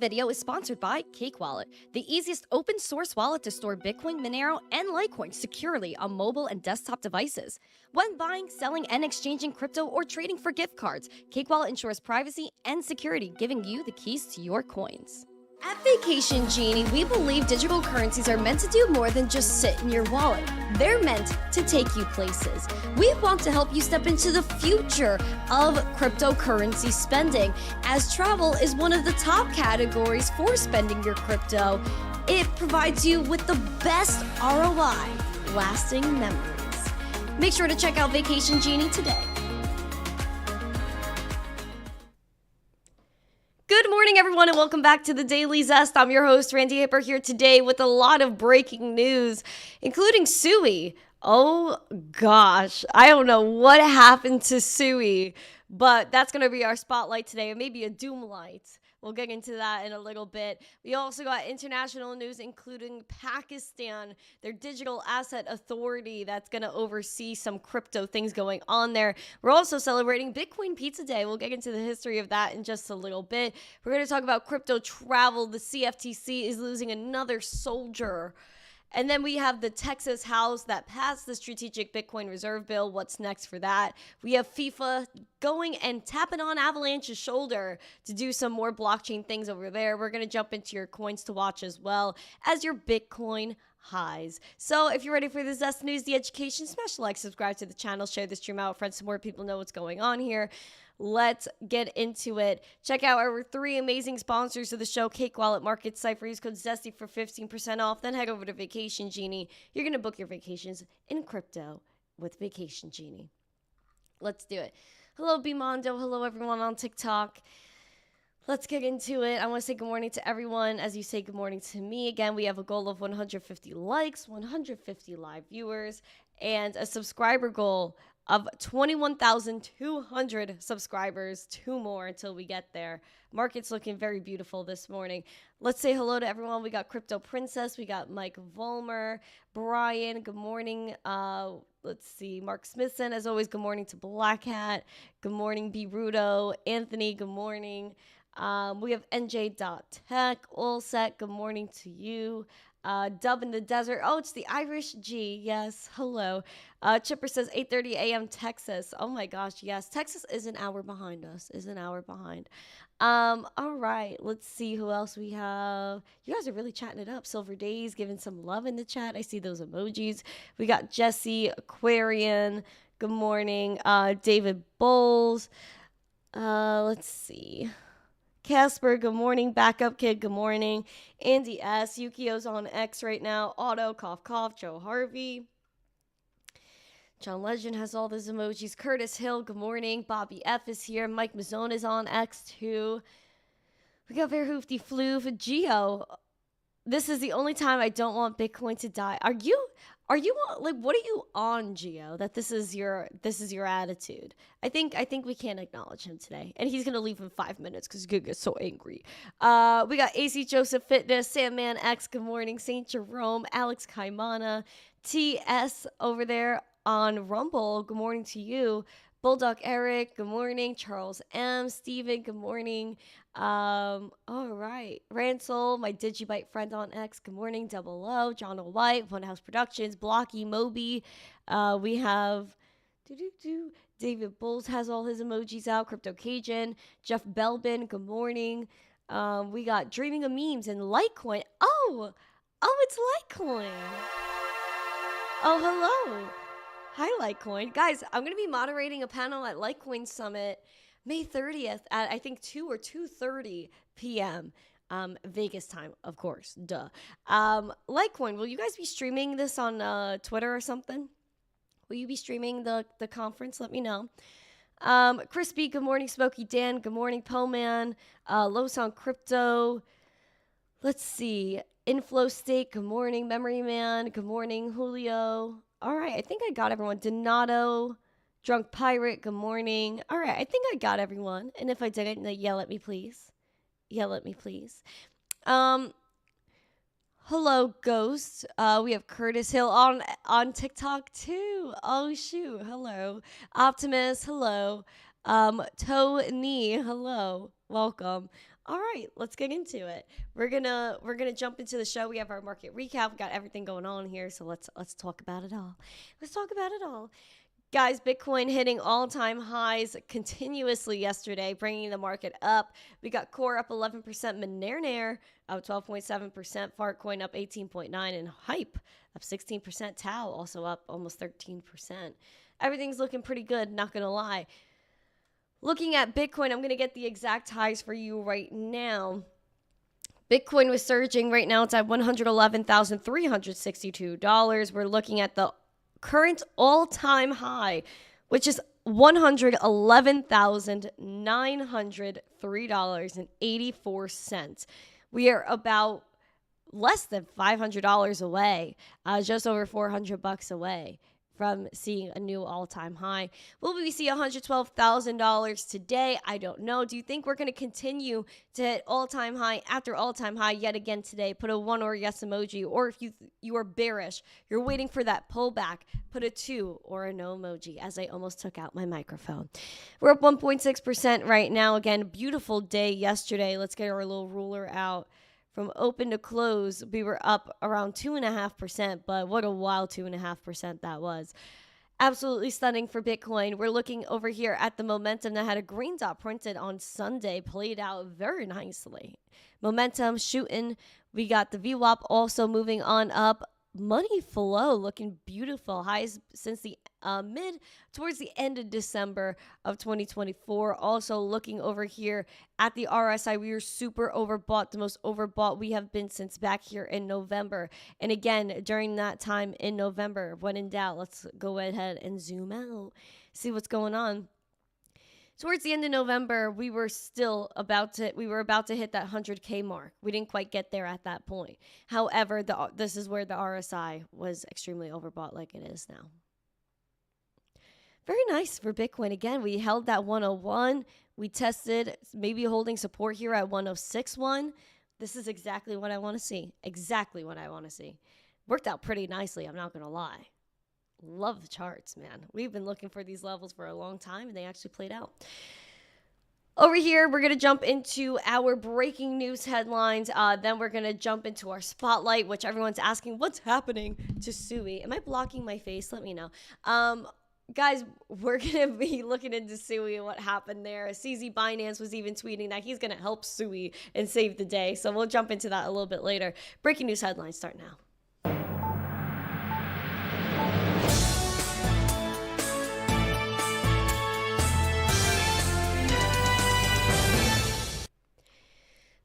video is sponsored by Cake Wallet, the easiest open source wallet to store Bitcoin, Monero, and Litecoin securely on mobile and desktop devices. When buying, selling, and exchanging crypto or trading for gift cards, Cake Wallet ensures privacy and security, giving you the keys to your coins. At Vacation Genie, we believe digital currencies are meant to do more than just sit in your wallet. They're meant to take you places. We want to help you step into the future of cryptocurrency spending, as travel is one of the top categories for spending your crypto. It provides you with the best ROI, lasting memories. Make sure to check out Vacation Genie today. Good morning, everyone, and welcome back to the Daily Zest. I'm your host, Randi Hipper, here today with a lot of breaking news, including Sui. Oh, gosh. I don't know what happened to Sui, but that's going to be our spotlight today, and maybe a doom light. We'll get into that in a little bit. We also got international news, including Pakistan, their digital asset authority that's going to oversee some crypto things going on there. We're also celebrating Bitcoin Pizza Day. We'll get into the history of that in just a little bit. We're going to talk about crypto travel. The CFTC is losing another soldier. And then we have the Texas House that passed the strategic Bitcoin reserve bill. What's next for that? We have FIFA going and tapping on Avalanche's shoulder to do some more blockchain things over there. We're going to jump into your coins to watch as well as your Bitcoin highs. So if you're ready for the Zest News, the education, smash the like, subscribe to the channel, share the stream out with friends so more people know what's going on here. Let's get into it. Check out our 3 amazing sponsors of the show: Cake Wallet, Market, Cipher. Use code ZESTY for 15% off. Then head over to Vacation Genie. You're going to book your vacations in crypto with Vacation Genie. Let's do it. Hello, Bimondo. Hello, everyone on TikTok. Let's get into it. I want to say good morning to everyone as you say good morning to me. Again, we have a goal of 150 likes, 150 live viewers, and a subscriber goal of 21,200 subscribers. 2 more until we get there. Market's looking very beautiful this morning. Let's say hello to everyone. We got Crypto Princess. We got Mike Volmer, Brian. Good morning. Let's see. Mark Smithson, as always, good morning to Black Hat. Good morning, B. Rudo. Anthony, good morning. We have NJ.Tech. All set. Good morning to you. Dub in the desert. Oh, it's the Irish G. Yes. Hello. Chipper says 8:30 a.m. Texas. Oh my gosh. Yes. Texas is an hour behind us. All right. Let's see who else we have. You guys are really chatting it up. Silver Days giving some love in the chat. I see those emojis. We got Jesse Aquarian. Good morning. David Bowles. Let's see. Casper, good morning. Backup Kid, good morning. Andy S. Yukio's on X right now. Otto, cough, cough. Joe Harvey. John Legend has all those emojis. Curtis Hill, good morning. Bobby F. is here. Mike Mazzone is on X too. We got Verhoofty Floof. Geo, this is the only time I don't want Bitcoin to die. Are you like, what are you on, Geo, that this is your attitude? I think we can't acknowledge him today, and he's gonna leave in 5 minutes because he's gonna get so angry. We got AC Joseph Fitness, Sandman X, good morning. Saint Jerome, Alex Kaimana, TS over there on Rumble, good morning to you. Bulldog Eric, good morning. Charles M. Steven, good morning. All right. Ransel, my Digibyte friend on X, good morning. Double O, John O. White, One House Productions, Blocky, Moby. We have David Bulls has all his emojis out. Crypto Cajun, Jeff Belbin, good morning. We got Dreaming of Memes and Litecoin. Oh, it's Litecoin. Oh, hello. Hi, Litecoin. Guys, I'm going to be moderating a panel at Litecoin Summit May 30th at, I think, 2 or 2:30 p.m. Vegas time, of course. Duh. Litecoin, will you guys be streaming this on Twitter or something? Will you be streaming the conference? Let me know. Crispy, good morning. Smokey Dan, good morning. Poman, Los on Crypto. Let's see. Inflow State, good morning. Memory Man, good morning. Julio. All right, I think I got everyone. Donato, Drunk Pirate, good morning. All right, I think I got everyone. And if I didn't, then yell at me, please. Yell at me, please. Hello, Ghost. We have Curtis Hill on TikTok, too. Oh, shoot. Hello. Optimus, hello. Tony, hello. Welcome. All right, let's get into it. We're gonna jump into the show. We have our market recap. We got everything going on here, so let's talk about it all. Let's talk about it all. Guys, Bitcoin hitting all-time highs continuously yesterday, bringing the market up. We got Core up 11%, Monero up 12.7%, Fartcoin up 18.9%, and Hype up 16%, Tau also up almost 13%. Everything's looking pretty good, not gonna lie. Looking at Bitcoin, I'm going to get the exact highs for you right now. Bitcoin was surging. Right now it's at $111,362. We're looking at the current all-time high, which is $111,903.84. We are about less than $500 away, just over $400 away from seeing a new all-time high. Will we see $112,000 today? I don't know. Do you think we're going to continue to hit all-time high after all-time high yet again today? Put a 1 or yes emoji. Or if you are bearish, you're waiting for that pullback, put a 2 or a no emoji, as I almost took out my microphone. We're up 1.6% right now. Again, beautiful day yesterday. Let's get our little ruler out. From open to close, we were up around 2.5%, but what a wild 2.5% that was. Absolutely stunning for Bitcoin. We're looking over here at the momentum that had a green dot printed on Sunday, played out very nicely. Momentum shooting. We got the VWAP also moving on up. Money flow looking beautiful. Highs since the towards the end of December of 2024. Also looking over here at the RSI, we are super overbought, the most overbought we have been since back here in November. And again, during that time in November, when in doubt, let's go ahead and zoom out, see what's going on. Towards the end of November, we were about to hit that 100K mark. We didn't quite get there at that point. However, this is where the RSI was extremely overbought, like it is now. Very nice for Bitcoin. Again, we held that 101. We tested maybe holding support here at 106.1. This is exactly what I want to see. Exactly what I want to see. Worked out pretty nicely, I'm not going to lie. Love the charts, man. We've been looking for these levels for a long time, and they actually played out. Over here, we're going to jump into our breaking news headlines. Then we're going to jump into our spotlight, which everyone's asking, what's happening to Sui? Am I blocking my face? Let me know. Guys, we're going to be looking into Sui and what happened there. CZ Binance was even tweeting that he's going to help Sui and save the day. So we'll jump into that a little bit later. Breaking news headlines start now.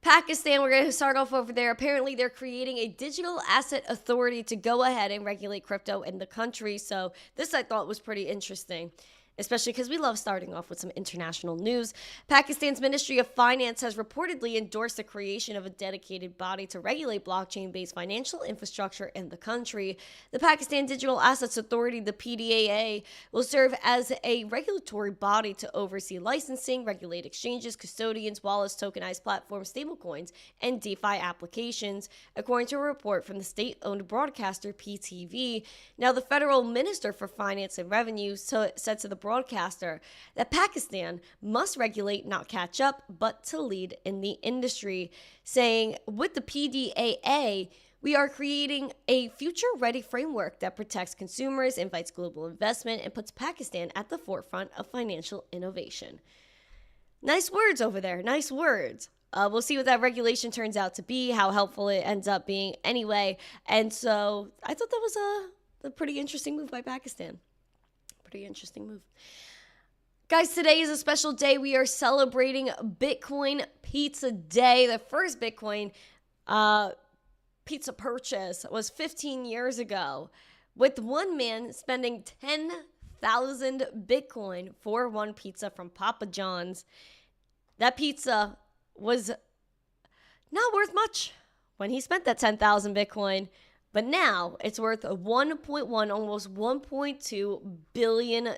Pakistan, we're going to start off over there. Apparently, they're creating a digital asset authority to go ahead and regulate crypto in the country. So this I thought was pretty interesting, especially because we love starting off with some international news. Pakistan's Ministry of Finance has reportedly endorsed the creation of a dedicated body to regulate blockchain-based financial infrastructure in the country. The Pakistan Digital Assets Authority, the PDAA, will serve as a regulatory body to oversee licensing, regulate exchanges, custodians, wallets, tokenized platforms, stablecoins, and DeFi applications, according to a report from the state-owned broadcaster PTV. Now, the federal minister for finance and revenue said to the broadcaster that Pakistan must regulate, not catch up, but to lead in the industry, saying, with the PDAA, we are creating a future-ready framework that protects consumers, invites global investment, and puts Pakistan at the forefront of financial innovation. Nice words over there. Nice words. We'll see what that regulation turns out to be, how helpful it ends up being anyway. And so I thought that was a pretty interesting move by Pakistan. Pretty interesting move. Guys, today is a special day. We are celebrating Bitcoin Pizza Day. The first Bitcoin pizza purchase was 15 years ago, with one man spending 10,000 Bitcoin for one pizza from Papa John's. That pizza was not worth much when he spent that 10,000 Bitcoin. But now it's worth 1.1, almost $1.2 billion.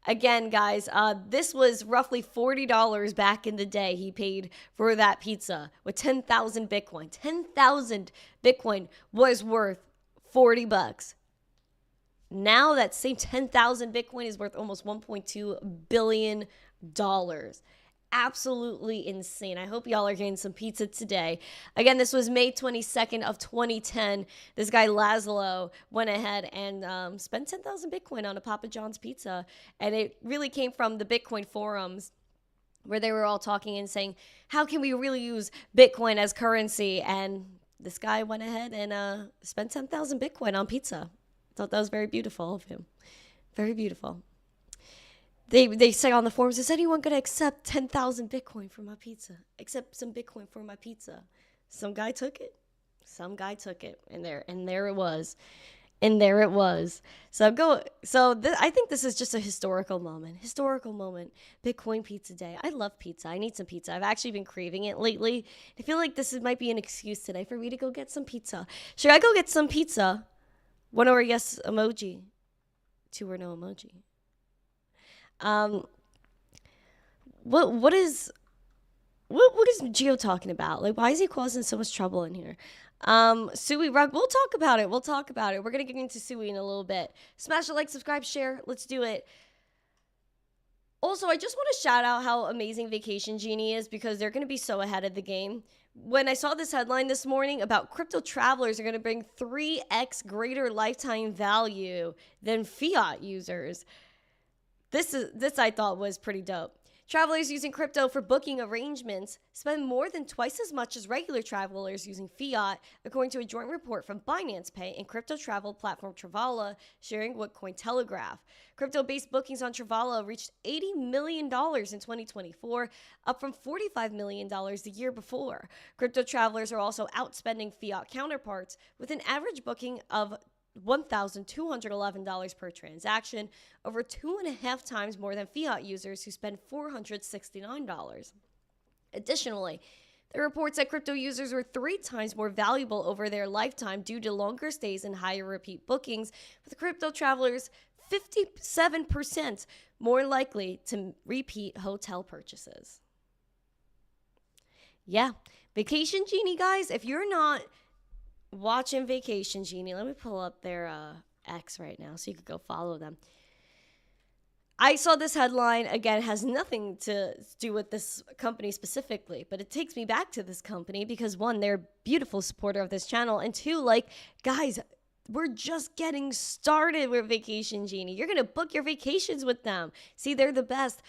Again, guys, this was roughly $40 back in the day he paid for that pizza with 10,000 Bitcoin. 10,000 Bitcoin was worth $40. Now that same 10,000 Bitcoin is worth almost $1.2 billion. absolutely insane. I hope y'all are getting some pizza today. Again, this was May 22nd of 2010. This guy Laszlo went ahead and spent 10,000 Bitcoin on a Papa John's pizza. And it really came from the Bitcoin forums, where they were all talking and saying, how can we really use Bitcoin as currency? And this guy went ahead and spent 10,000 Bitcoin on pizza. I thought that was very beautiful of him. Very beautiful. They say on the forums, is anyone going to accept 10,000 Bitcoin for my pizza? Accept some Bitcoin for my pizza. Some guy took it. And there it was. And there it was. I think this is just a historical moment. Bitcoin pizza day. I love pizza. I need some pizza. I've actually been craving it lately. I feel like this might be an excuse today for me to go get some pizza. Should I go get some pizza? 1 or yes emoji. 2 or no emoji. What is Geo talking about? Like, why is he causing so much trouble in here? Sui Rug, we'll talk about it. We're going to get into Sui in a little bit. Smash a like, subscribe, share. Let's do it. Also, I just want to shout out how amazing Vacation Genie is, because they're going to be so ahead of the game. When I saw this headline this morning about crypto travelers are going to bring 3x greater lifetime value than fiat users. This I thought was pretty dope. Travelers using crypto for booking arrangements spend more than twice as much as regular travelers using fiat, according to a joint report from Binance Pay and crypto travel platform Travala, sharing with Cointelegraph. Crypto-based bookings on Travala reached $80 million in 2024, up from $45 million the year before. Crypto travelers are also outspending fiat counterparts, with an average booking of $1,211 per transaction, over 2.5 times more than fiat users who spend $469. Additionally, the report said crypto users were 3 times more valuable over their lifetime due to longer stays and higher repeat bookings, with crypto travelers 57% more likely to repeat hotel purchases. Yeah, Vacation Genie, guys, if you're not watching Vacation Genie, let me pull up their X right now so you could go follow them. I saw this headline, again, has nothing to do with this company specifically, but it takes me back to this company because, 1, they're a beautiful supporter of this channel, and 2, like, guys, we're just getting started with Vacation Genie. You're going to book your vacations with them. See, they're the best.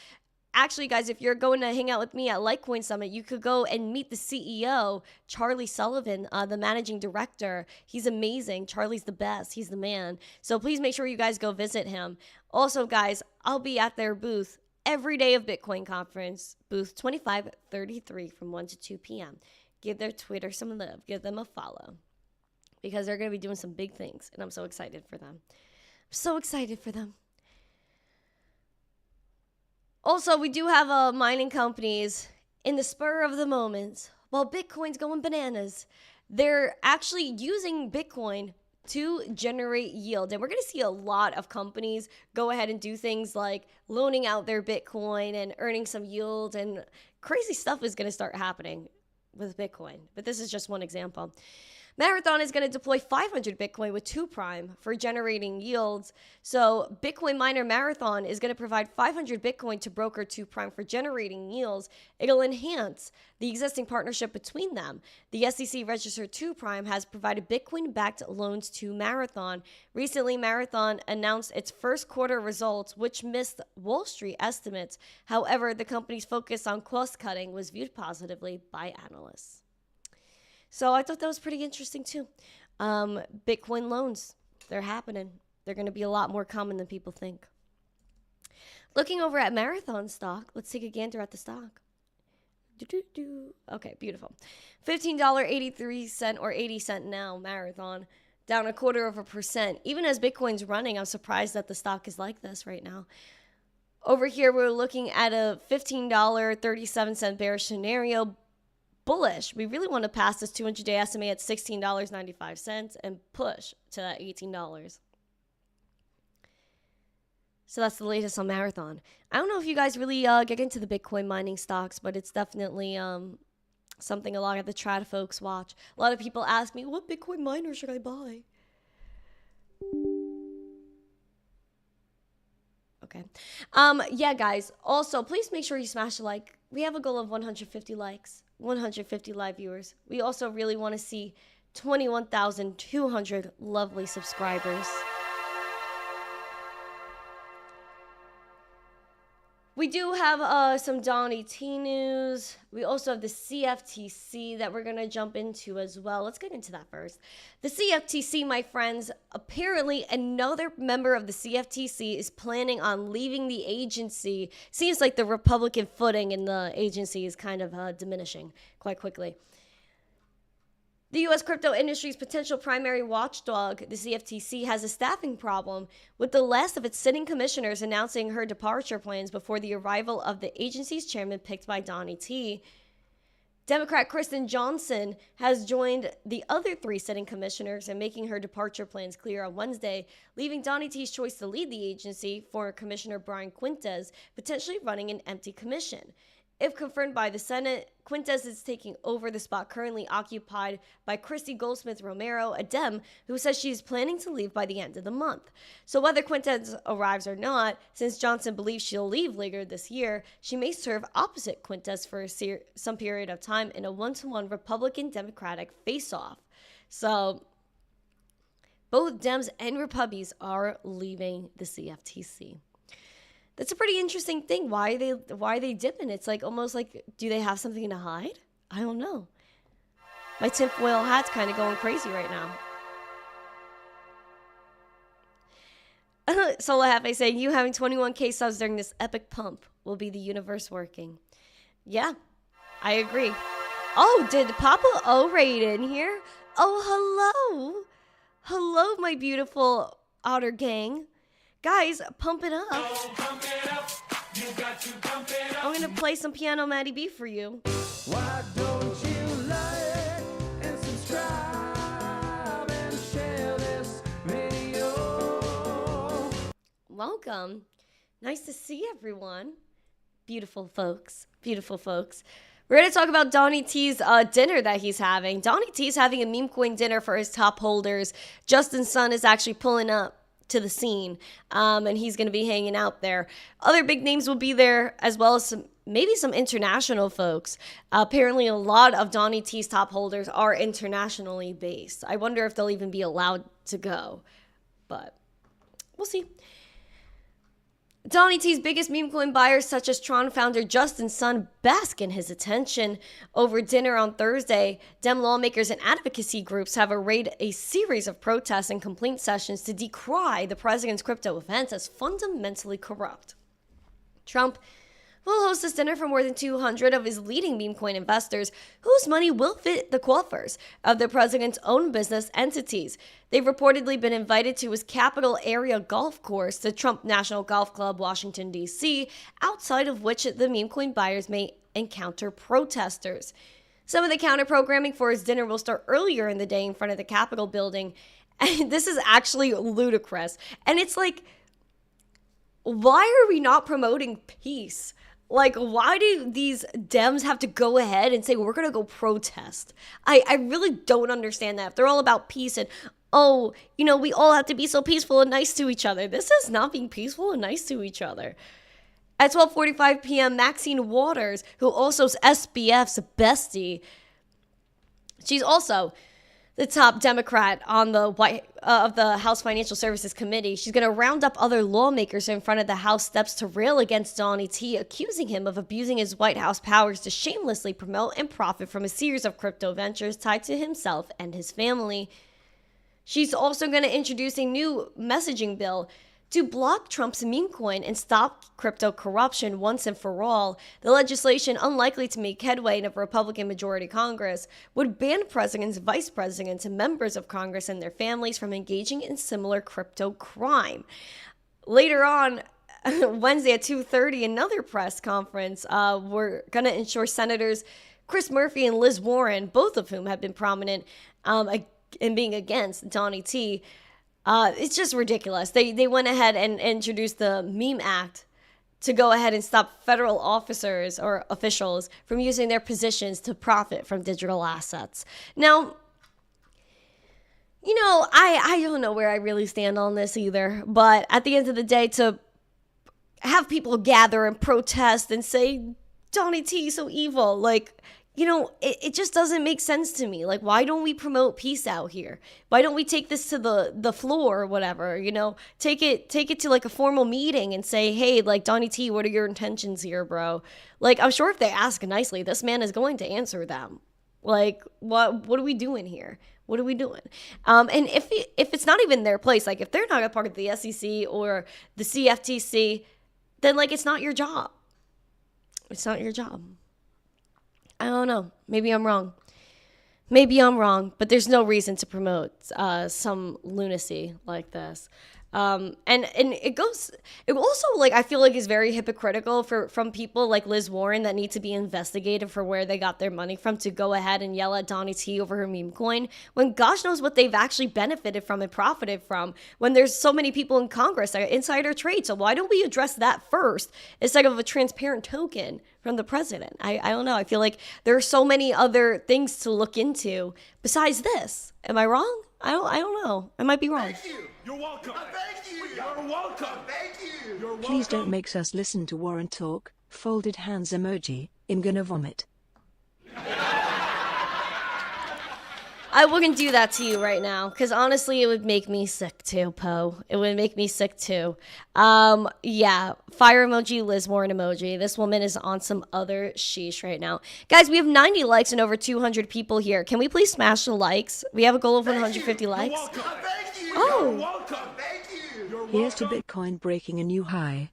Actually, guys, if you're going to hang out with me at Litecoin Summit, you could go and meet the CEO, Charlie Sullivan, the managing director. He's amazing. Charlie's the best. He's the man. So please make sure you guys go visit him. Also, guys, I'll be at their booth every day of Bitcoin conference, booth 2533 from 1 to 2 p.m. Give their Twitter some love. Give them a follow, because they're going to be doing some big things, and I'm so excited for them. Also, we do have mining companies in the spur of the moment. While Bitcoin's going bananas, they're actually using Bitcoin to generate yield. And we're going to see a lot of companies go ahead and do things like loaning out their Bitcoin and earning some yield. And crazy stuff is going to start happening with Bitcoin. But this is just one example. Marathon is going to deploy 500 Bitcoin with 2 Prime for generating yields. So Bitcoin miner Marathon is going to provide 500 Bitcoin to broker 2 Prime for generating yields. It'll enhance the existing partnership between them. The SEC registered 2 Prime has provided Bitcoin-backed loans to Marathon. Recently, Marathon announced its first quarter results, which missed Wall Street estimates. However, the company's focus on cost-cutting was viewed positively by analysts. So I thought that was pretty interesting too. Bitcoin loans, they're happening. They're going to be a lot more common than people think. Looking over at Marathon stock, let's take a gander at the stock. Okay, beautiful. $15.83 or 80 cent now, Marathon, down 0.25%. Even as Bitcoin's running, I'm surprised that the stock is like this right now. Over here, we're looking at a $15.37 bearish scenario. Bullish. We really want to pass this 200-day SMA at $16.95 and push to that $18. So that's the latest on Marathon. I don't know if you guys really get into the Bitcoin mining stocks, but it's definitely something a lot of the trad folks watch. A lot of people ask me, what Bitcoin miner should I buy? Okay. Yeah, guys. Also, please make sure you smash the like we have a goal of 150 likes, 150 live viewers. We also really want to see 21,200 lovely subscribers. We do have some Donnie T news. We also have the CFTC that we're going to jump into as well. Let's get into that first. The CFTC, my friends, apparently another member of the CFTC is planning on leaving the agency. Seems like the Republican footing in the agency is kind of diminishing quite quickly. The U.S. crypto industry's potential primary watchdog, the CFTC, has a staffing problem, with the last of its sitting commissioners announcing her departure plans before the arrival of the agency's chairman picked by Donnie T. Democrat Kristen Johnson has joined the other 3 sitting commissioners in making her departure plans clear on Wednesday, leaving Donnie T's choice to lead the agency for Commissioner Brian Quintes, potentially running an empty commission. If confirmed by the Senate, Quintes is taking over the spot currently occupied by Christy Goldsmith Romero, a Dem, who says she is planning to leave by the end of the month. So whether Quintes arrives or not, since Johnson believes she'll leave later this year, she may serve opposite Quintes for some period of time in a 1-to-1 Republican-Democratic face-off. So both Dems and Repubbies are leaving the CFTC. That's a pretty interesting thing. Why are they dipping? It's like almost like, do they have something to hide? I don't know. My tinfoil hat's kind of going crazy right now. Solo Happy saying, you having 21K subs during this epic pump will be the universe working. Yeah, I agree. Oh, did Papa O raid in here? Oh, hello. Hello, my beautiful Otter gang. Guys, pump it up. Oh, pump it up. You got to pump it up. I'm going to play some Piano Maddie B for you. Why don't you like and subscribe and share this video? Welcome. Nice to see everyone. Beautiful folks. Beautiful folks. We're going to talk about Donnie T's dinner that he's having. Donnie T's having a meme coin dinner for his top holders. Justin Sun is actually pulling up to the scene, and he's going to be hanging out there. Other big names will be there, as well as maybe some international folks. Apparently, a lot of Donnie T's top holders are internationally based. I wonder if they'll even be allowed to go, but we'll see. Donnie T's biggest meme coin buyers, such as Tron founder Justin Sun, bask in his attention. Over dinner on Thursday, Dem lawmakers and advocacy groups have arrayed a series of protests and complaint sessions to decry the president's crypto events as fundamentally corrupt. Trump will host this dinner for more than 200 of his leading meme coin investors, whose money will fit the coffers of the president's own business entities. They've reportedly been invited to his Capital Area Golf Course, the Trump National Golf Club, Washington, D.C., outside of which the meme coin buyers may encounter protesters. Some of the counter-programming for his dinner will start earlier in the day in front of the Capitol building. And this is actually ludicrous. And it's like, why are we not promoting peace? Like, why do these Dems have to go ahead and say, we're going to go protest? I really don't understand that. If they're all about peace and, oh, you know, we all have to be so peaceful and nice to each other. This is not being peaceful and nice to each other. At 12:45 p.m., Maxine Waters, who also is SBF's bestie, she's also the top Democrat on the of the House Financial Services Committee. She's going to round up other lawmakers in front of the House steps to rail against Donnie T, accusing him of abusing his White House powers to shamelessly promote and profit from a series of crypto ventures tied to himself and his family. She's also going to introduce a new messaging bill to block Trump's meme coin and stop crypto corruption once and for all. The legislation, unlikely to make headway in a Republican majority Congress, would ban presidents, vice presidents, and members of Congress and their families from engaging in similar crypto crime. Later on, Wednesday at 2:30, another press conference. We're going to ensure Senators Chris Murphy and Liz Warren, both of whom have been prominent in being against Donnie T, it's just ridiculous. They went ahead and introduced the Meme Act to go ahead and stop federal officers or officials from using their positions to profit from digital assets. Now, you know, I don't know where I really stand on this either, but at the end of the day, to have people gather and protest and say, Donnie T, so evil. Like, you know, it just doesn't make sense to me. Like, why don't we promote peace out here? Why don't we take this to the floor or whatever, you know? Take it to like a formal meeting and say, hey, like, Donnie T, what are your intentions here, bro? Like, I'm sure if they ask nicely, this man is going to answer them. Like, what are we doing here? What are we doing? And if it's not even their place, like if they're not a part of the SEC or the CFTC, then like it's not your job. It's not your job. I don't know. Maybe I'm wrong. But there's no reason to promote some lunacy like this. And it also, like, I feel like is very hypocritical from people like Liz Warren that need to be investigated for where they got their money from to go ahead and yell at Donnie T over her meme coin when gosh knows what they've actually benefited from and profited from when there's so many people in Congress that are insider trade. So why don't we address that first instead of a transparent token from the president? I don't know. I feel like there are so many other things to look into besides this. Am I wrong? I don't know. I might be wrong. Thank you. You're welcome. Thank you. You're welcome. Thank you. You're welcome. Please don't make us listen to Warren talk. Folded hands emoji. I'm gonna vomit. I wouldn't do that to you right now because honestly, it would make me sick too, Poe. It would make me sick too. Yeah, fire emoji, Liz Warren emoji. This woman is on some other sheesh right now. Guys, we have 90 likes and over 200 people here. Can we please smash the likes? We have a goal of 150 likes. You're welcome. Thank you. Oh. You're welcome. Thank you. You're welcome. Here's to Bitcoin breaking a new high.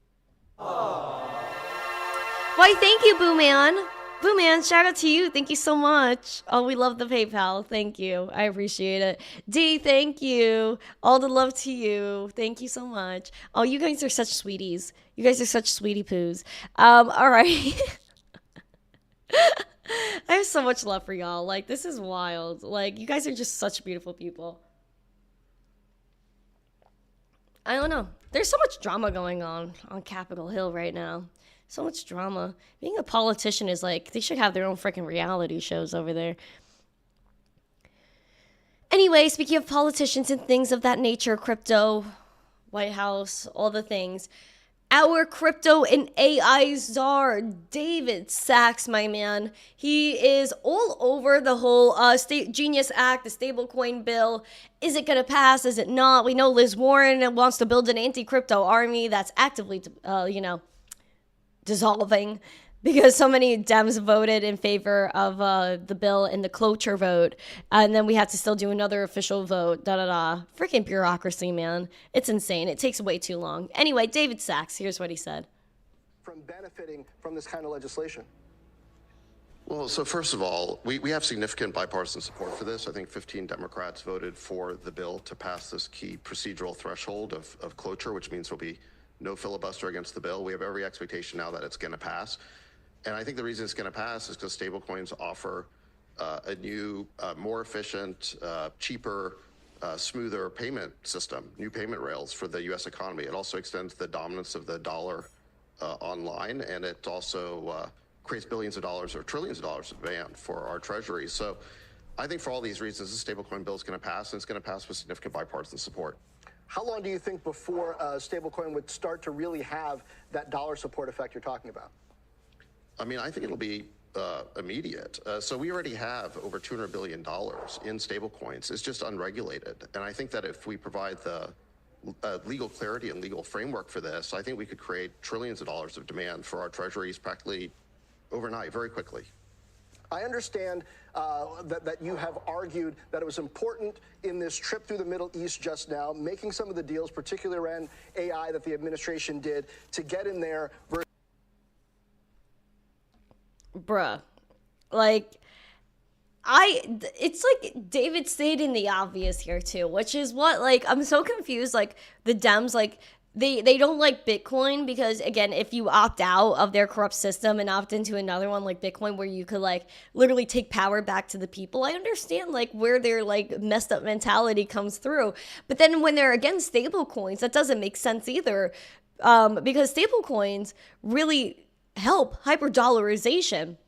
Why, thank you, Boo Man. Boo Man, shout out to you. Thank you so much. Oh, we love the PayPal. Thank you. I appreciate it. D, thank you. All the love to you. Thank you so much. Oh, you guys are such sweeties. You guys are such sweetie poos. All right. I have so much love for y'all. Like, this is wild. Like, you guys are just such beautiful people. I don't know. There's so much drama going on Capitol Hill right now. So much drama. Being a politician is like, they should have their own freaking reality shows over there. Anyway, speaking of politicians and things of that nature, crypto, White House, all the things. Our crypto and AI czar, David Sachs, my man. He is all over the whole Genius Act, the Stablecoin bill. Is it going to pass? Is it not? We know Liz Warren wants to build an anti-crypto army that's actively, dissolving because so many Dems voted in favor of the bill in the cloture vote. And then we had to still do another official vote. Freaking bureaucracy, man. It's insane. It takes way too long. Anyway, David Sachs, here's what he said. From benefiting from this kind of legislation? Well, so first of all, we have significant bipartisan support for this. I think 15 Democrats voted for the bill to pass this key procedural threshold of cloture, which means there'll be no filibuster against the bill. We have every expectation now that it's going to pass. And I think the reason it's going to pass is because stablecoins offer a new, more efficient, cheaper, smoother payment system, new payment rails for the U.S. economy. It also extends the dominance of the dollar online, and it also creates billions of dollars or trillions of dollars of demand for our treasury. So I think for all these reasons, this stablecoin bill is going to pass, and it's going to pass with significant bipartisan support. How long do you think before stablecoin would start to really have that dollar support effect you're talking about? I mean, I think it'll be immediate. So we already have over $200 billion in stablecoins. It's just unregulated. And I think that if we provide the legal clarity and legal framework for this, I think we could create trillions of dollars of demand for our treasuries practically overnight, very quickly. I understand that you have argued that it was important in this trip through the Middle East just now, making some of the deals, particularly around AI that the administration did, to get in there. Bruh. Like, it's like David stated the obvious here too, which is what, like, I'm so confused. Like, the Dems, like, they don't like Bitcoin because, again, if you opt out of their corrupt system and opt into another one like Bitcoin where you could, like, literally take power back to the people, I understand, like, where their, like, messed up mentality comes through. But then when they're against stable coins, that doesn't make sense either, because stable coins really help hyper-dollarization.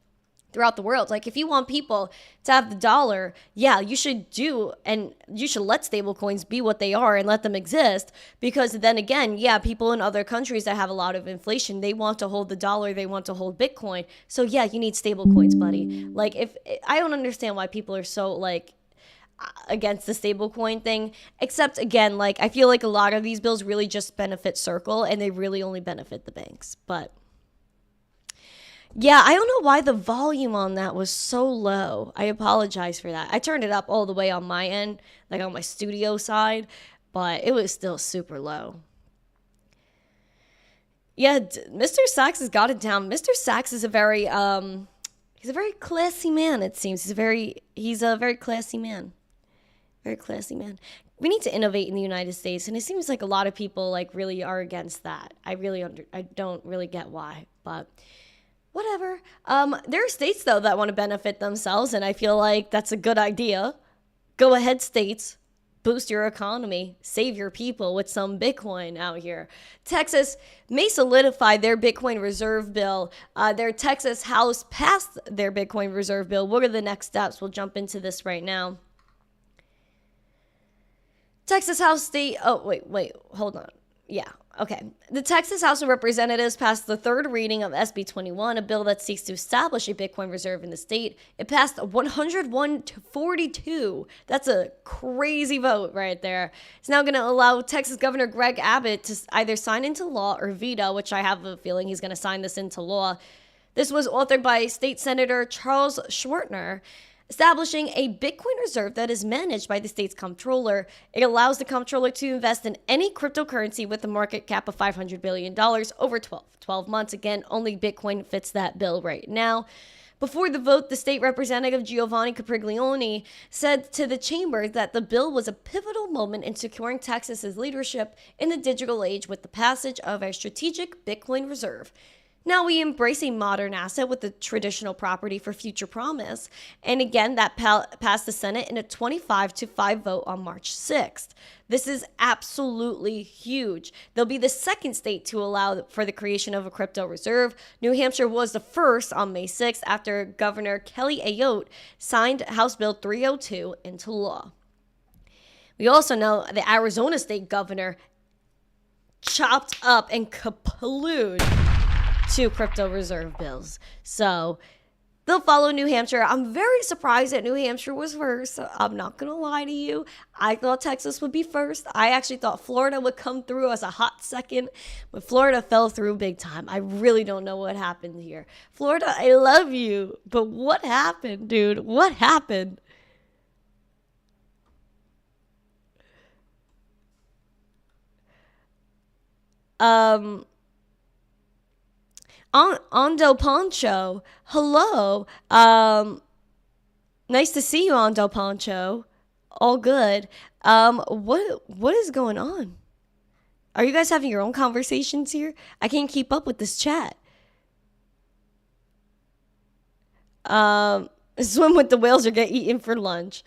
throughout the world. Like, if you want people to have the dollar, yeah, you should let stablecoins be what they are and let them exist, because then again, yeah, people in other countries that have a lot of inflation, they want to hold the dollar, they want to hold Bitcoin. So yeah, you need stablecoins, buddy. Like, if I don't understand why people are so like against the stablecoin thing, except again, like, I feel like a lot of these bills really just benefit Circle and they really only benefit the banks. But yeah, I don't know why the volume on that was so low. I apologize for that. I turned it up all the way on my end, like on my studio side, but it was still super low. Yeah, Mr. Sachs has got it down. Mr. Sachs is a very he's a very classy man, it seems. He's a very classy man. Very classy man. We need to innovate in the United States, and it seems like a lot of people like really are against that. I don't really get why, but whatever. There are states, though, that want to benefit themselves, and I feel like that's a good idea. Go ahead, states. Boost your economy. Save your people with some Bitcoin out here. Texas may solidify their Bitcoin reserve bill. Their Texas House passed their Bitcoin reserve bill. What are the next steps? We'll jump into this right now. Texas House State... Oh, wait. Hold on. Yeah. Okay. The Texas House of Representatives passed the third reading of SB 21, a bill that seeks to establish a Bitcoin reserve in the state. It passed 101 to 42. That's a crazy vote right there. It's now going to allow Texas Governor Greg Abbott to either sign into law or veto, which I have a feeling he's going to sign this into law. This was authored by State Senator Charles Schwartner, establishing a Bitcoin reserve that is managed by the state's comptroller. It allows the comptroller to invest in any cryptocurrency with a market cap of $500 billion over 12 months. Again, only Bitcoin fits that bill right now. Before the vote, the state representative Giovanni Capriglione said to the chamber that the bill was a pivotal moment in securing Texas's leadership in the digital age with the passage of a strategic Bitcoin reserve. Now we embrace a modern asset with a traditional property for future promise. And again, that passed the Senate in a 25-5 vote on March 6th. This is absolutely huge. They'll be the second state to allow for the creation of a crypto reserve. New Hampshire was the first on May 6th after Governor Kelly Ayotte signed House Bill 302 into law. We also know the Arizona state governor chopped up and kaplooed 2 crypto reserve bills. So they'll follow New Hampshire. I'm very surprised that New Hampshire was first. I'm not going to lie to you. I thought Texas would be first. I actually thought Florida would come through as a hot second, but Florida fell through big time. I really don't know what happened here. Florida, I love you, but what happened, dude? What happened? Ando Poncho, hello. Nice to see you, Ando Poncho. All good. What is going on? Are you guys having your own conversations here? I can't keep up with this chat. Swim with the whales or get eaten for lunch.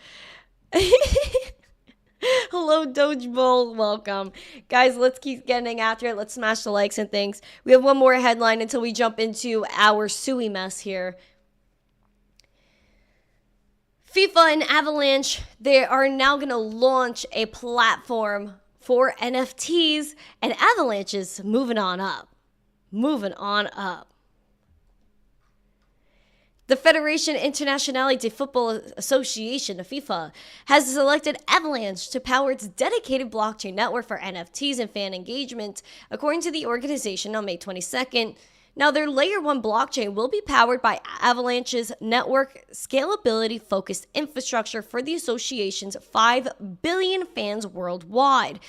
Hello, Doge Bull. Welcome. Guys, let's keep getting after it. Let's smash the likes and things. We have one more headline until we jump into our suey mess here. FIFA and Avalanche, they are now going to launch a platform for NFTs, and Avalanche is moving on up. Moving on up. The Fédération Internationale de Football Association, FIFA, has selected Avalanche to power its dedicated blockchain network for NFTs and fan engagement, according to the organization on May 22nd. Now, their Layer 1 blockchain will be powered by Avalanche's network scalability-focused infrastructure for the association's 5 billion fans worldwide.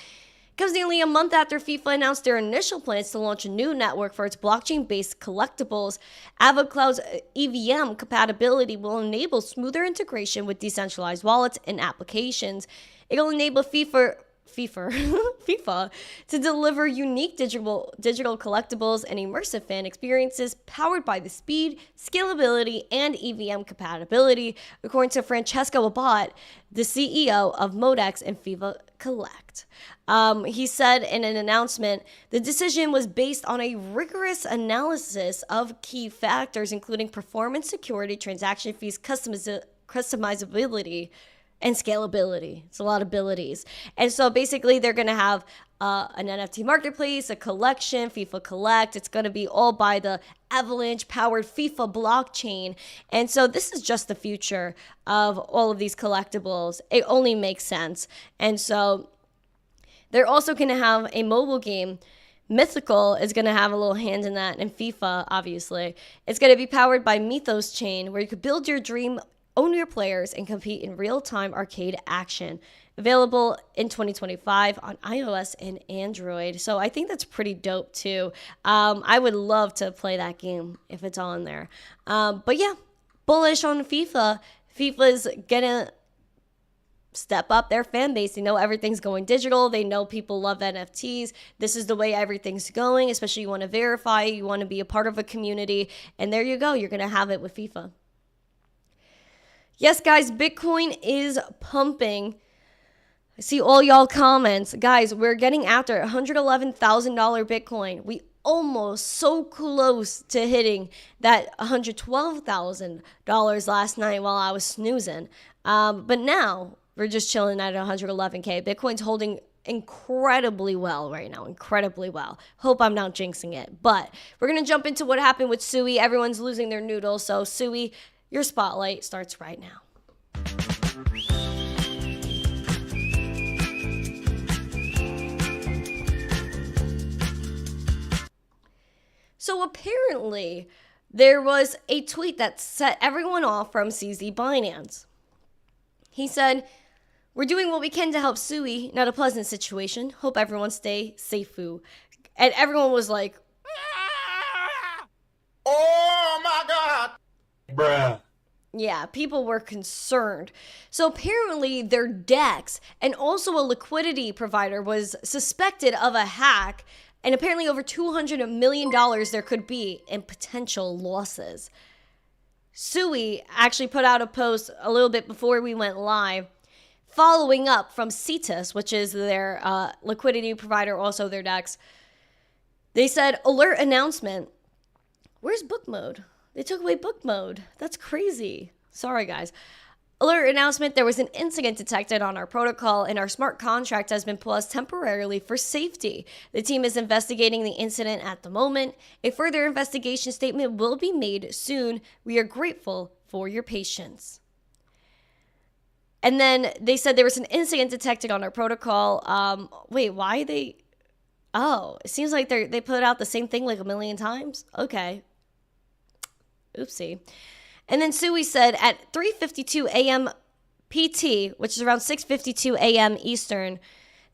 Comes nearly a month after FIFA announced their initial plans to launch a new network for its blockchain-based collectibles. AvaCloud's EVM compatibility will enable smoother integration with decentralized wallets and applications. It will enable FIFA to deliver unique digital collectibles and immersive fan experiences powered by the speed, scalability, and EVM compatibility, according to Francesco Abbat, the CEO of Modex and FIFA collect. He said in an announcement, the decision was based on a rigorous analysis of key factors, including performance, security, transaction fees, customizability, and scalability. It's a lot of abilities. And so basically they're going to have an NFT marketplace, a collection, FIFA Collect. It's going to be all by the Avalanche powered FIFA blockchain. And so this is just the future of all of these collectibles. It only makes sense. And so they're also going to have a mobile game. Mythical is going to have a little hand in that, and FIFA, obviously. It's going to be powered by Mythos Chain, where you could build your dream, own your players, and compete in real-time arcade action. Available in 2025 on iOS and Android. So I think that's pretty dope too. I would love to play that game if it's on there. But yeah, bullish on FIFA. FIFA's gonna step up their fan base. They know everything's going digital. They know people love NFTs. This is the way everything's going, especially you want to verify, you want to be a part of a community. And there you go. You're going to have it with FIFA. Yes, guys, Bitcoin is pumping. I see all y'all comments. Guys, we're getting after $111,000 Bitcoin. We almost so close to hitting that $112,000 last night while I was snoozing. But now we're just chilling at 111K. Bitcoin's holding incredibly well right now. Incredibly well. Hope I'm not jinxing it. But we're going to jump into what happened with Sui. Everyone's losing their noodles. So Sui, your spotlight starts right now. So apparently, there was a tweet that set everyone off from CZ Binance. He said, "We're doing what we can to help Sui. Not a pleasant situation. Hope everyone stay safe." And everyone was like, Oh my God. Bruh. yeah, people were concerned. So apparently their DEX and also a liquidity provider was suspected of a hack. And apparently over $200 million there could be in potential losses. Sui actually put out a post a little bit before we went live, following up from Cetus, which is their liquidity provider, also their DEX. They said, alert announcement. Where's book mode? They took away book mode. That's crazy. Sorry, guys. Alert announcement, there was an incident detected on our protocol and our smart contract has been paused temporarily for safety. The team is investigating the incident at the moment. A further investigation statement will be made soon. We are grateful for your patience. And then they said there was an incident detected on our protocol. Wait, why they... Oh, it seems like they put out the same thing like a million times. Okay. Oopsie. And then Sui said at 3:52 a.m. PT, which is around 6:52 a.m. Eastern,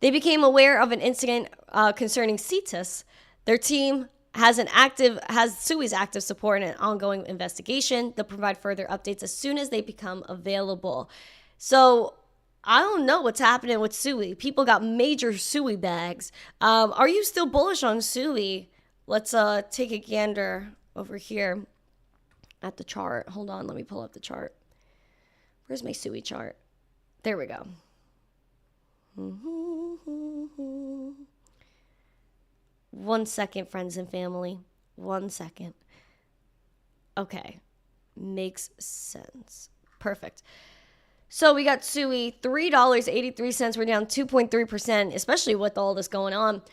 they became aware of an incident concerning Cetus. Their team has Sui's active support and an ongoing investigation. They'll provide further updates as soon as they become available. So I don't know what's happening with Sui. People got major Sui bags. Are you still bullish on Sui? Let's take a gander over here at the chart. Hold on, let me pull up the chart. Where's my Sui chart? There we go. 1 second, friends and family. 1 second. Okay. Makes sense. Perfect. So we got Sui, $3.83. We're down 2.3%, especially with all this going on.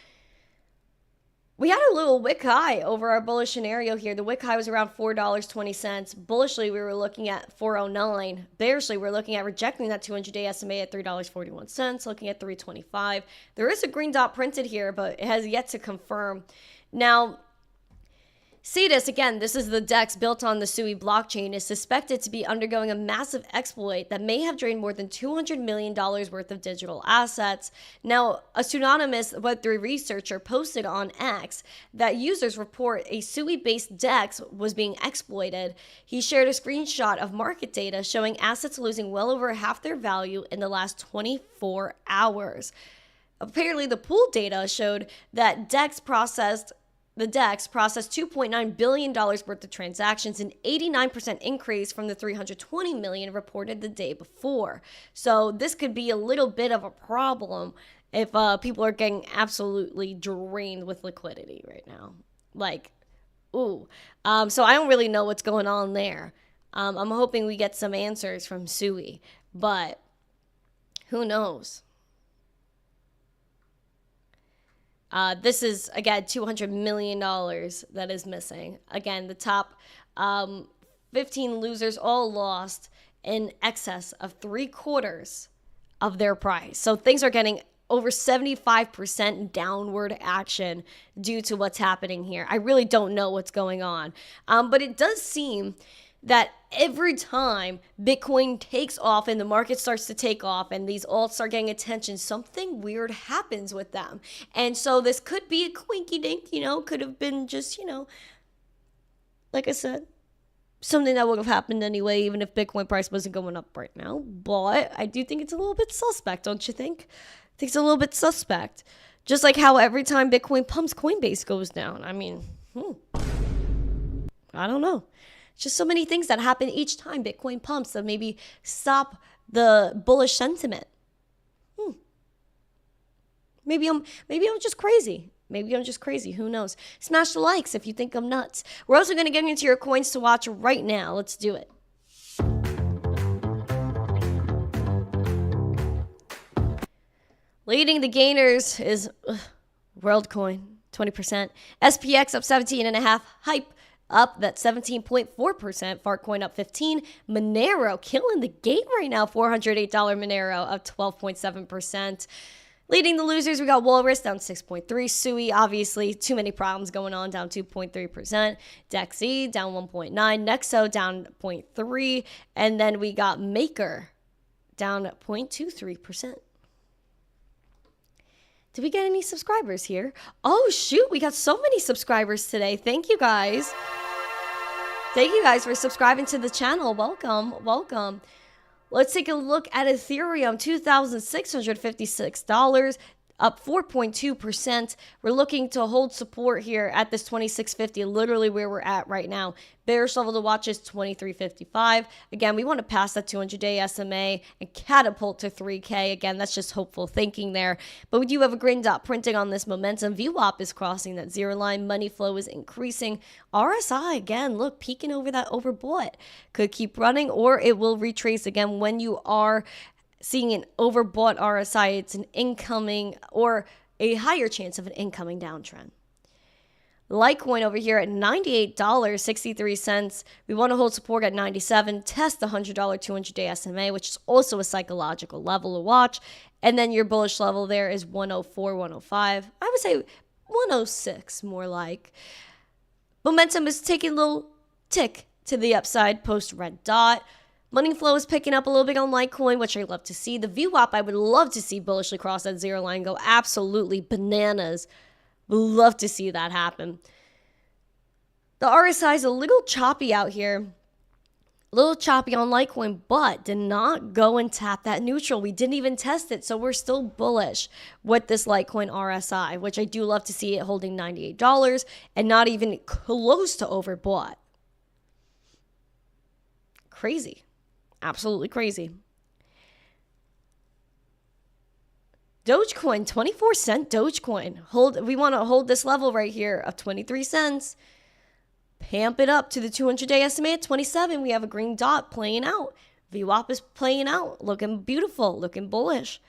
We had a little wick high over our bullish scenario here. The wick high was around $4.20. Bullishly, we were looking at $4.09. Bearishly, we're looking at rejecting that 200-day SMA at $3.41, looking at $3.25. There is a green dot printed here, but it has yet to confirm. Now, Cetus, again, this is the DEX built on the Sui blockchain, is suspected to be undergoing a massive exploit that may have drained more than $200 million worth of digital assets. Now, a pseudonymous Web3 researcher posted on X that users report a Sui-based DEX was being exploited. He shared a screenshot of market data showing assets losing well over half their value in the last 24 hours. Apparently, the pool data showed that DEX processed the DEX processed $2.9 billion worth of transactions, an 89% increase from the $320 million reported the day before. So this could be a little bit of a problem if people are getting absolutely drained with liquidity right now. Like, ooh. So I don't really know what's going on there. I'm hoping we get some answers from Sui, but who knows? This is, again, $200 million that is missing. Again, the top 15 losers all lost in excess of 3/4 of their price. So things are getting over 75% downward action due to what's happening here. I really don't know what's going on. But it does seem that every time Bitcoin takes off and the market starts to take off and these alts start getting attention, something weird happens with them. And so this could be a quinky dink, could have been just, like I said, something that would have happened anyway, even if Bitcoin price wasn't going up right now. But I do think it's a little bit suspect, don't you think? I think it's a little bit suspect. Just like how every time Bitcoin pumps, Coinbase goes down. I mean, I don't know. Just so many things that happen each time Bitcoin pumps that maybe stop the bullish sentiment. Maybe I'm just crazy. Maybe I'm just crazy. Who knows? Smash the likes if you think I'm nuts. We're also going to get into your coins to watch right now. Let's do it. Leading the gainers is WorldCoin, 20%. SPX up 17.5%. Hype up that 17.4%. Fartcoin up 15%. Monero killing the game right now. $408 Monero up 12.7%. Leading the losers, we got Walrus down 6.3%. Sui, obviously, too many problems going on, down 2.3%. DexE down 1.9%. Nexo down 0.3%. And then we got Maker down 0.23%. Did we get any subscribers here? Oh, shoot. We got so many subscribers today. Thank you, guys. Thank you, guys, for subscribing to the channel. Welcome. Welcome. Let's take a look at Ethereum, $2,656, up 4.2%. We're looking to hold support here at this 2650, literally where we're at right now. Bearish level to watch is 2355. Again, we want to pass that 200-day SMA and catapult to 3K. Again, that's just hopeful thinking there. But we do have a green dot printing on this momentum. VWAP is crossing that zero line. Money flow is increasing. RSI, again, look, peeking over that overbought. Could keep running, or it will retrace again. When you are seeing an overbought RSI, it's an incoming or a higher chance of an incoming downtrend. Litecoin over here at $98.63. We want to hold support at 97. Test the $100 200-day SMA, which is also a psychological level to watch. And then your bullish level there is 104, 105. I would say 106 more like. Momentum is taking a little tick to the upside post red dot. Money flow is picking up a little bit on Litecoin, which I love to see. The VWAP, I would love to see bullishly cross that zero line, go absolutely bananas. Would love to see that happen. The RSI is a little choppy out here. A little choppy on Litecoin, but did not go and tap that neutral. We didn't even test it, so we're still bullish with this Litecoin RSI, which I do love to see it holding $98 and not even close to overbought. Crazy. Absolutely crazy. Dogecoin, 24-cent Dogecoin. We want to hold this level right here of 23 cents. Pamp it up to the 200-day SMA at 27. We have a green dot playing out. VWAP is playing out, looking beautiful, looking bullish.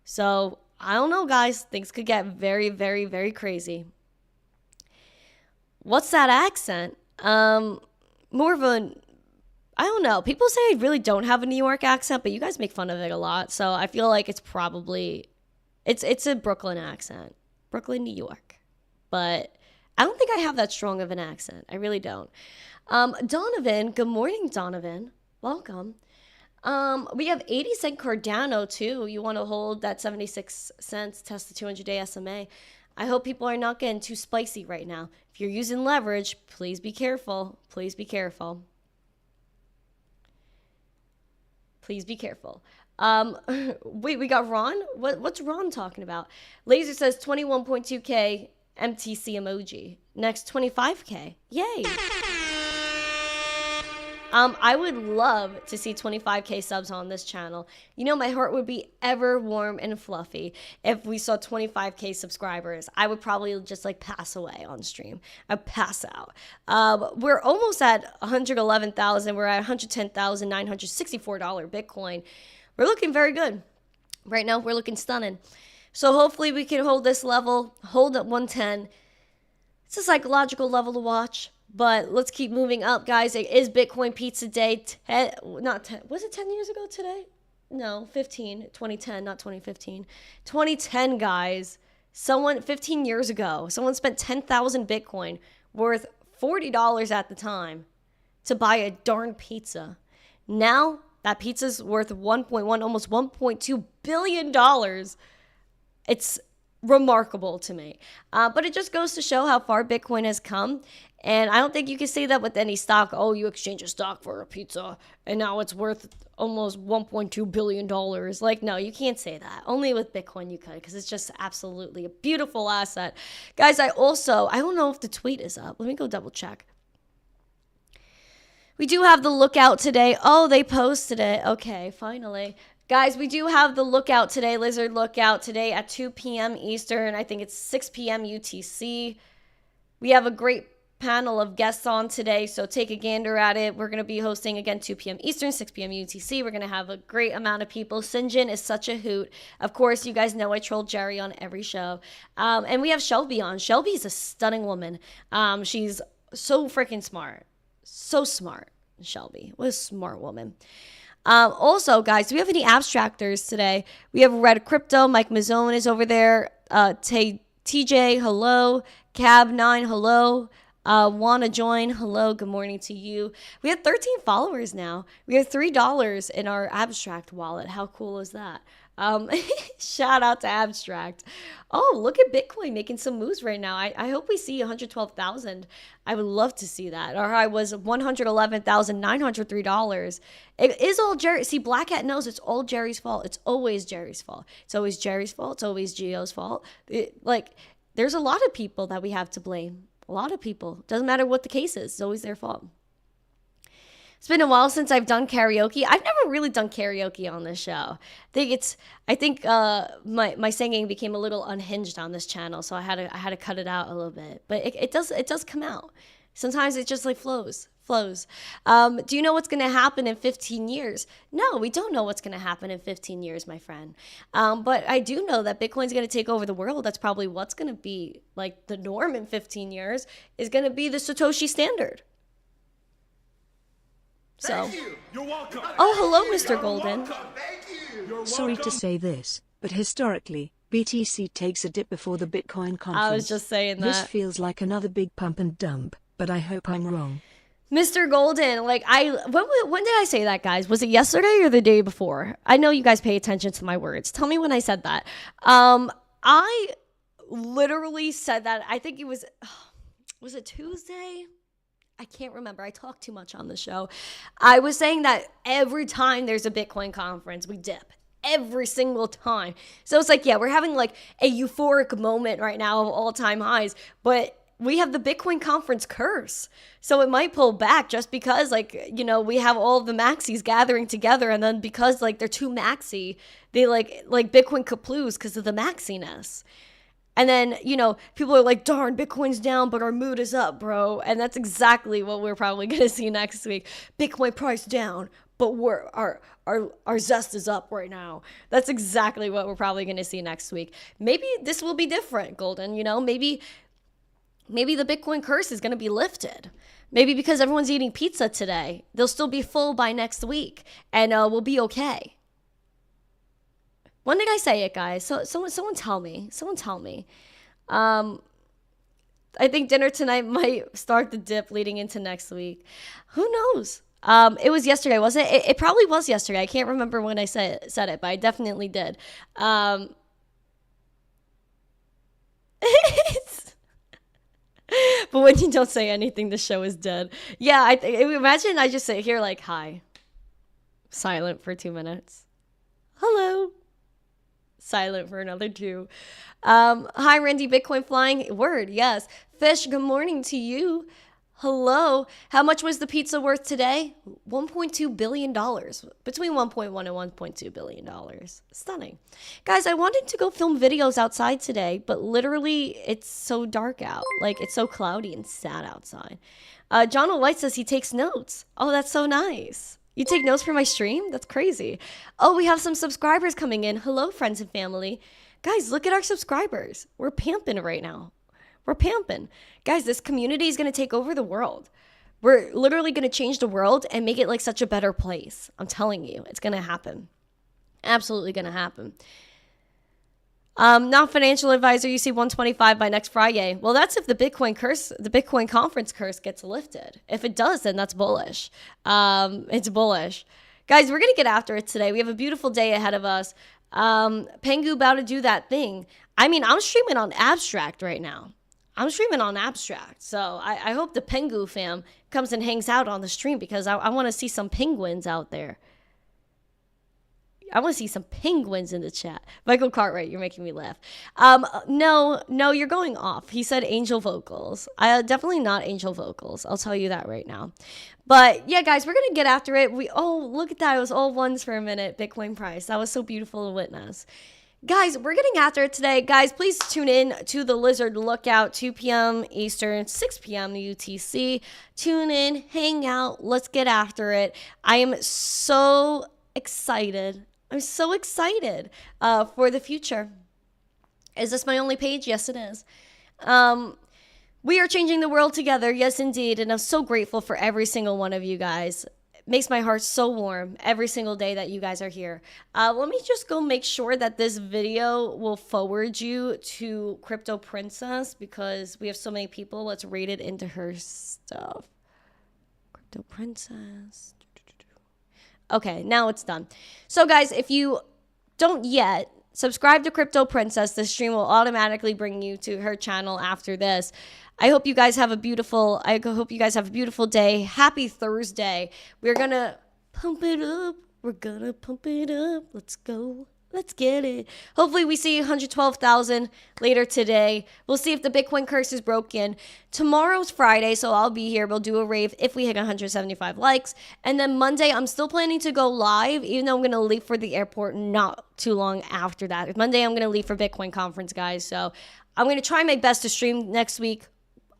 So, I don't know, guys. Things could get very, very, very crazy. What's that accent? More of a... I don't know. People say I really don't have a New York accent, but you guys make fun of it a lot. So I feel like it's probably, it's a Brooklyn accent. Brooklyn, New York. But I don't think I have that strong of an accent. I really don't. Donovan, good morning, Donovan. Welcome. We have 80-cent Cardano, too. You want to hold that 76 cents, test the 200-day SMA. I hope people are not getting too spicy right now. If you're using leverage, please be careful. Please be careful. Please be careful. Wait, we got Ron? What's Ron talking about? Laser says 21.2K MTC emoji. Next 25K. Yay. I would love to see 25K subs on this channel. You know, my heart would be ever warm and fluffy if we saw 25K subscribers. I would probably just like pass away on stream. I'd pass out. We're almost at 111,000. We're at $110,964 Bitcoin. We're looking very good. Right now, we're looking stunning. So hopefully we can hold this level, hold at 110. It's a psychological level to watch. But let's keep moving up, guys. It is Bitcoin Pizza Day. Was it 10 years ago today? No, 2010, not 2015. 2010, guys. 15 years ago, someone spent 10,000 Bitcoin, worth $40 at the time, to buy a darn pizza. Now, that pizza's worth 1.1, almost $1.2 billion. It's remarkable to me. But it just goes to show how far Bitcoin has come. And I don't think you can say that with any stock. Oh, you exchange a stock for a pizza and now it's worth almost $1.2 billion. Like, no, you can't say that. Only with Bitcoin you could, because it's just absolutely a beautiful asset. Guys, I don't know if the tweet is up. Let me go double check. We do have the lookout today. Oh, they posted it. Okay, finally. Guys, we do have the lookout today, Lizard Lookout today at 2 p.m. Eastern. I think it's 6 p.m. UTC. We have a great panel of guests on today, so take a gander at it. We're going to be hosting again 2 p.m. Eastern, 6 p.m. UTC. We're going to have a great amount of people. Sinjin is such a hoot. Of course, you guys know I troll Jerry on every show. And we have Shelby on. Shelby's a stunning woman. She's so freaking smart. So smart, Shelby. What a smart woman. Also, guys, do we have any abstractors today? We have Red Crypto. Mike Mazzone is over there. TJ, hello. Cab9, hello. Want to join? Hello, good morning to you. We have 13 followers now. We have $3 in our Abstract wallet. How cool is that? Shout out to Abstract. Oh, look at Bitcoin making some moves right now. I hope we see 112,000. I would love to see that. Our high was $111,903. It is all Jerry. See, Black Hat knows it's all Jerry's fault. It's always Jerry's fault. It's always Jerry's fault. It's always Gio's fault. There's a lot of people that we have to blame. A lot of people. Doesn't matter what the case is. It's always their fault. It's been a while since I've done karaoke. I've never really done karaoke on this show. I think my singing became a little unhinged on this channel, so I had to cut it out a little bit. But it does come out. Sometimes it just like flows. Do you know what's going to happen in 15 years? No, we don't know what's going to happen in 15 years, my friend. But I do know that Bitcoin's going to take over the world. That's probably what's going to be like the norm in 15 years is going to be the Satoshi standard. So, Thank you. You're welcome. Oh, hello, Mr. Golden. Thank you. Sorry to say this, but historically, BTC takes a dip before the Bitcoin conference. I was just saying that. This feels like another big pump and dump, but I hope I'm wrong. Mr. Golden, when did I say that, guys? Was it yesterday or the day before? I know you guys pay attention to my words. Tell me when I said that. I literally said that. I think it was it Tuesday? I can't remember. I talk too much on the show. I was saying that every time there's a Bitcoin conference, we dip. Every single time. So it's like, yeah, we're having like a euphoric moment right now of all-time highs, but we have the Bitcoin conference curse. So it might pull back just because, like, you know, we have all of the maxis gathering together, and then because, like, they're too maxi, they, like Bitcoin kaploos because of the maxiness. And then, you know, people are like, darn, Bitcoin's down, but our mood is up, bro. And that's exactly what we're probably going to see next week. Bitcoin price down, but our zest is up right now. That's exactly what we're probably going to see next week. Maybe this will be different, Golden. You know, maybe the Bitcoin curse is going to be lifted. Maybe because everyone's eating pizza today, they'll still be full by next week, and we'll be okay. When did I say it, guys? Someone tell me. Someone tell me. I think dinner tonight might start the dip leading into next week. Who knows? It was yesterday, wasn't it? It probably was yesterday. I can't remember when I said it, but I definitely did. But when you don't say anything, the show is dead. Yeah, imagine I just sit here like, hi. Silent for 2 minutes. Hello. Silent for another 2. Hi, Randi, Bitcoin flying. Word, yes. Fish, good morning to you. Hello. How much was the pizza worth today? $1.2 billion. Between $1.1 and $1.2 billion. Stunning. Guys, I wanted to go film videos outside today, but literally it's so dark out. Like, it's so cloudy and sad outside. John White says he takes notes. Oh, that's so nice. You take notes for my stream? That's crazy. Oh, we have some subscribers coming in. Hello, friends and family. Guys, look at our subscribers. We're pamping right now. We're pamping. Guys, this community is going to take over the world. We're literally going to change the world and make it like such a better place. I'm telling you, it's going to happen. Absolutely going to happen. Not financial advisor, you see 125 by next Friday. Well, that's if the Bitcoin conference curse gets lifted. If it does, then that's bullish. It's bullish. Guys, we're going to get after it today. We have a beautiful day ahead of us. Pengu about to do that thing. I mean, I'm streaming on Abstract right now. So I hope the Pengu fam comes and hangs out on the stream because I want to see some penguins out there. I want to see some penguins in the chat. Michael Cartwright, you're making me laugh. No, you're going off. He said angel vocals. Definitely not angel vocals. I'll tell you that right now. But yeah, guys, we're going to get after it. Look at that. It was all ones for a minute. Bitcoin price. That was so beautiful to witness. Guys, we're getting after it today. Guys, please tune in to the Lizard Lookout, 2 p.m. Eastern, 6 p.m. UTC. Tune in, hang out, let's get after it. I am so excited. I'm so excited for the future. Is this my only page? Yes, it is. We are changing the world together. Yes, indeed. And I'm so grateful for every single one of you guys. Makes my heart so warm every single day that you guys are here. Let me just go make sure that this video will forward you to Crypto Princess because we have so many people. Let's rate it into her stuff. Crypto Princess. Okay, now it's done. So guys, if you don't yet, subscribe to Crypto Princess. The stream will automatically bring you to her channel after this. I hope you guys have a beautiful day. Happy Thursday. We're going to pump it up. Let's go. Let's get it. Hopefully we see 112,000 later today. We'll see if the Bitcoin curse is broken. Tomorrow's Friday, so I'll be here. We'll do a rave if we hit 175 likes. And then Monday, I'm still planning to go live, even though I'm going to leave for the airport not too long after that. Monday, I'm going to leave for Bitcoin conference, guys. So I'm going to try my best to stream next week.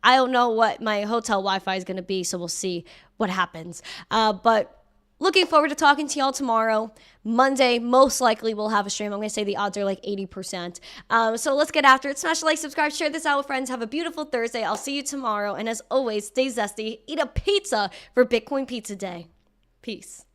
I don't know what my hotel Wi-Fi is going to be, so we'll see what happens. But looking forward to talking to y'all tomorrow. Monday, most likely we'll have a stream. I'm going to say the odds are like 80%. So let's get after it. Smash a like, subscribe, share this out with friends. Have a beautiful Thursday. I'll see you tomorrow. And as always, stay zesty. Eat a pizza for Bitcoin Pizza Day. Peace.